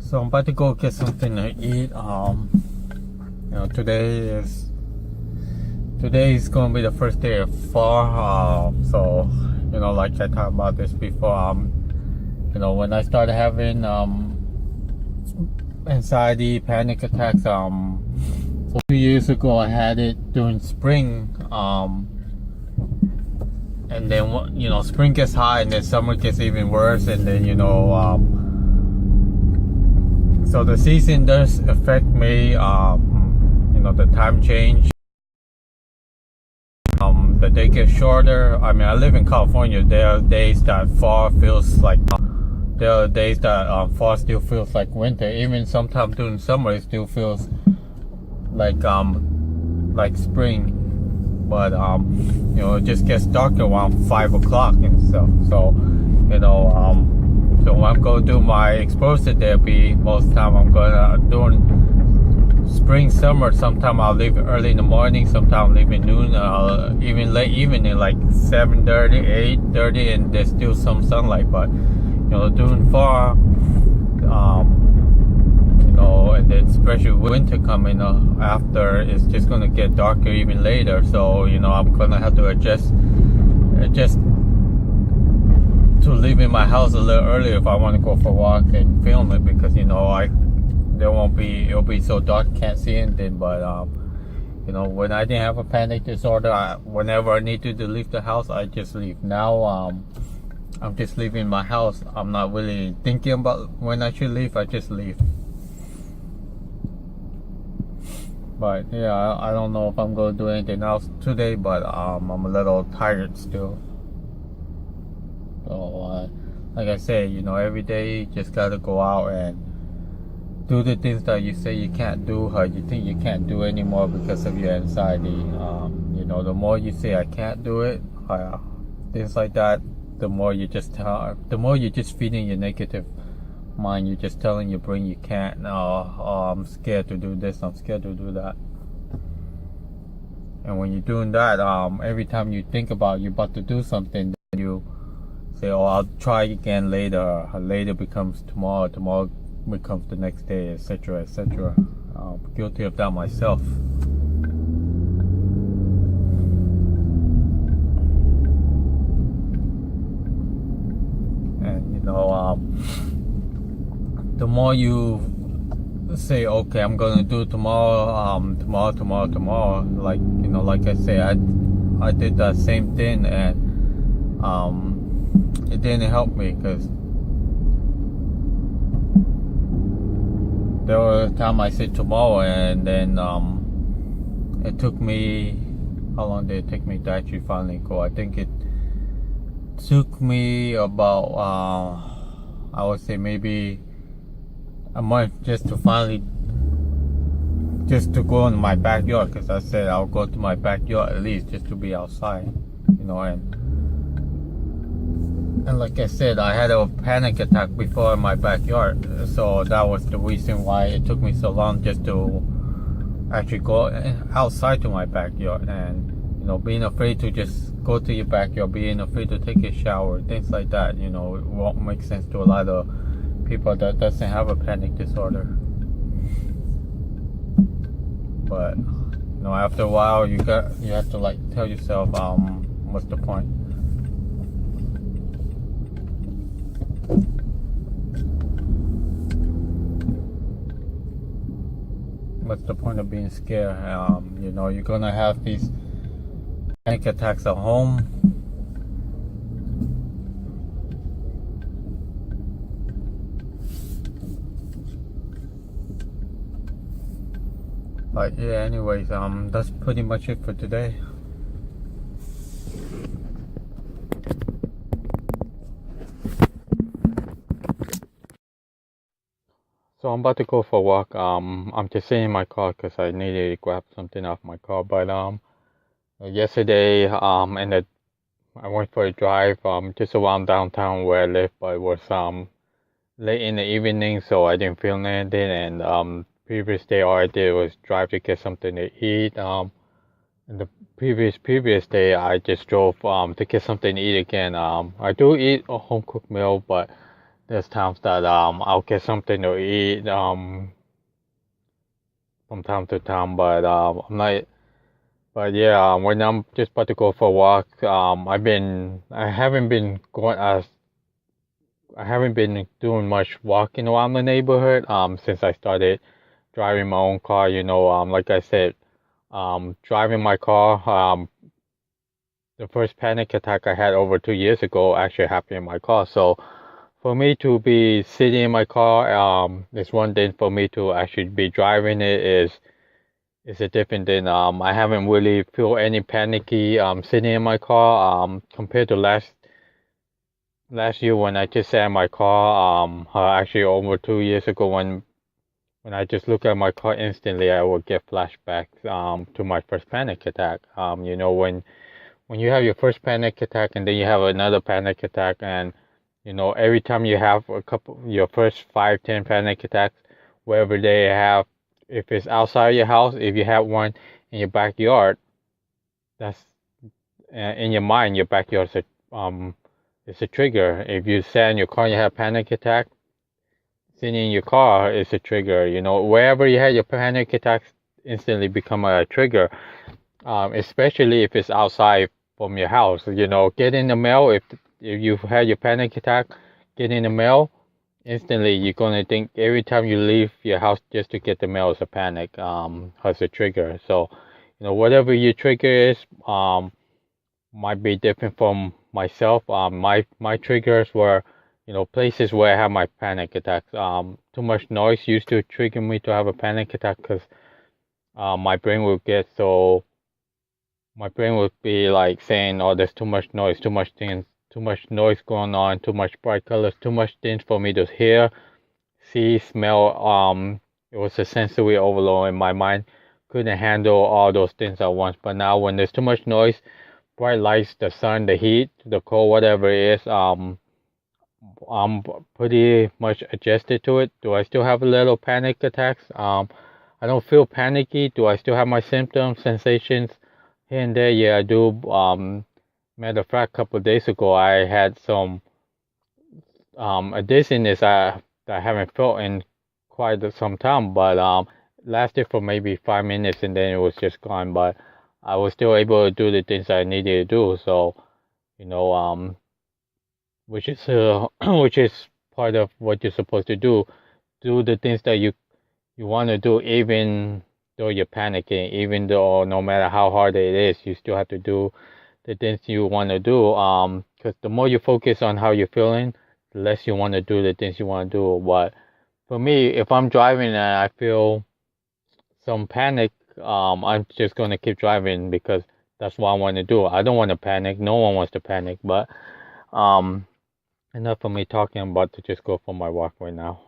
So I'm about to go get something to eat. Today is gonna be the first day of fall. So like I talked about this before. When I started having anxiety, panic attacks. 2 years ago I had it during spring. And then spring gets hot, and then summer gets even worse, and then so the season does affect me. The time change. The day gets shorter. I mean, I live in California. There are days that fall feels like. There are days that fall still feels like winter. Even sometimes during summer, it still feels like spring. But it just gets dark around 5 o'clock and stuff. So so when I'm going to do my exposure therapy, most of the time I'm gonna during spring, summer. Sometimes I'll leave early in the morning. Sometimes I'll leave at noon. Even late evening, like 7:30, 8:30, and there's still some sunlight. But during fall, and then especially winter coming after, it's just gonna get darker even later. So I'm gonna have to adjust to leaving my house a little earlier if I want to go for a walk and film it, because it'll be so dark, can't see anything. But when I didn't have a panic disorder, whenever I needed to leave the house, I just leave. Now I'm just leaving my house. I'm not really thinking about when I should leave. I just leave. But yeah, I don't know if I'm gonna do anything else today, but I'm a little tired still. So like I say, every day you just gotta go out and do the things that you say you can't do, or you think you can't do anymore because of your anxiety. The more you say I can't do it, things like that, the more you're just feeding your negative mind. You're just telling your brain you can't. I'm scared to do this, I'm scared to do that. And when you're doing that, every time you think about you're about to do something, then you say, oh, I'll try again later. Later becomes tomorrow, tomorrow becomes the next day, etc., etc. I'm guilty of that myself. And the more you say, okay, I'm gonna do tomorrow, tomorrow, like I say, I did that same thing, and it didn't help me, because there was a time I said tomorrow, and then it took me, how long did it take me to actually finally go? I think it took me about I would say maybe a month just to go in my backyard, because I said I'll go to my backyard at least just to be outside, and like I said, I had a panic attack before in my backyard, so that was the reason why it took me so long just to actually go outside to my backyard. And being afraid to just go to your backyard, being afraid to take a shower, things like that, it won't make sense to a lot of people that doesn't have a panic disorder. But after a while, you have to tell yourself, what's the point? What's the point of being scared? You're gonna have these panic attacks at home. But yeah, anyways, that's pretty much it for today. So I'm about to go for a walk. I'm just sitting in my car because I needed to grab something off my car. But yesterday, and I went for a drive just around downtown where I live, but it was late in the evening, so I didn't feel anything. And previous day, all I did was drive to get something to eat. And the previous day, I just drove to get something to eat again. I do eat a home cooked meal, but there's times that I'll get something to eat from time to time, but I'm not. But yeah, when I'm just about to go for a walk, I haven't been doing much walking around the neighborhood since I started driving my own car. Like I said, driving my car, the first panic attack I had over 2 years ago actually happened in my car. So for me to be sitting in my car, is one thing. For me to actually be driving it is a different thing. I haven't really feel any panicky sitting in my car compared to last year when I just sat in my car. Actually over 2 years ago when I just look at my car instantly, I would get flashbacks to my first panic attack. When you have your first panic attack and then you have another panic attack, and every time you have your first 5, 10 panic attacks, wherever they have, if it's outside your house, if you have one in your backyard, that's in your mind, your backyard is a trigger. If you sit in your car and you have a panic attack, sitting in your car is a trigger. Wherever you had your panic attacks instantly become a trigger, especially if it's outside from your house. Getting the mail, if you've had your panic attack, getting the mail, instantly you're gonna think every time you leave your house just to get the mail is a panic, has a trigger. So, whatever your trigger is, might be different from myself. My triggers were, places where I have my panic attacks. Too much noise used to trigger me to have a panic attack because my brain would get so. My brain would be like saying, "Oh, there's too much noise, too much things, too much noise going on, too much bright colors, too much things for me to hear, see, smell." It was a sensory overload, and my mind couldn't handle all those things at once. But now, when there's too much noise, bright lights, the sun, the heat, the cold, whatever it is, I'm pretty much adjusted to it. Do I still have a little panic attacks? I don't feel panicky. Do I still have my symptoms, sensations here and there? Yeah, I do. Matter of fact, a couple of days ago, I had some a dizziness that I haven't felt in quite some time, but lasted for maybe 5 minutes and then it was just gone. But I was still able to do the things I needed to do. So, you know, which is which is part of what you're supposed to do. Do the things that you want to do, even though you're panicking, even though no matter how hard it is, you still have to do the things you want to do. Because the more you focus on how you're feeling, the less you want to do the things you want to do. But for me, if I'm driving and I feel some panic, I'm just gonna keep driving because that's what I want to do. I don't want to panic. No one wants to panic. But enough of me talking. I'm about to just go for my walk right now.